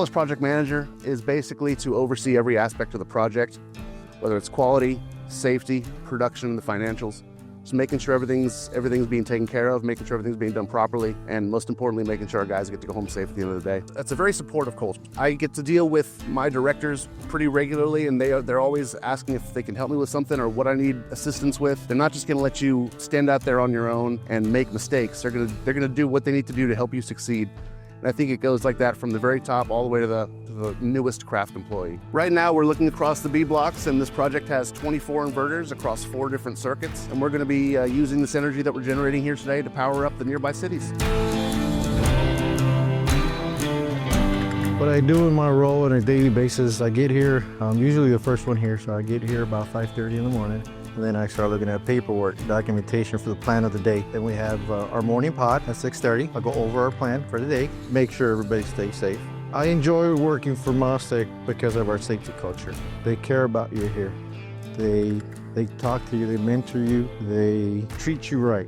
role as project manager is basically to oversee every aspect of the project, whether it's quality, safety, production, the financials. Just making sure everything's being taken care of, making sure everything's being done properly, and most importantly, making sure our guys get to go home safe at the end of the day. That's a very supportive culture. I get to deal with my directors pretty regularly, and they're always asking if they can help me with something or what I need assistance with. They're not just going to let you stand out there on your own and make mistakes. They're gonna do what they need to do to help you succeed. And I think it goes like that from the very top all the way to the newest craft employee. Right now, we're looking across the B blocks, and this project has 24 inverters across 4 different circuits. And we're going to be using this energy that we're generating here today to power up the nearby cities. What I do in my role on a daily basis, I get here, I'm usually the first one here, so I get here about 5:30 in the morning. And then I start looking at paperwork, documentation for the plan of the day. Then we have our morning pod at 6:30. I'll go over our plan for the day, make sure everybody stays safe. I enjoy working for MasTec because of our safety culture. They care about you here. They talk to you, they mentor you, they treat you right.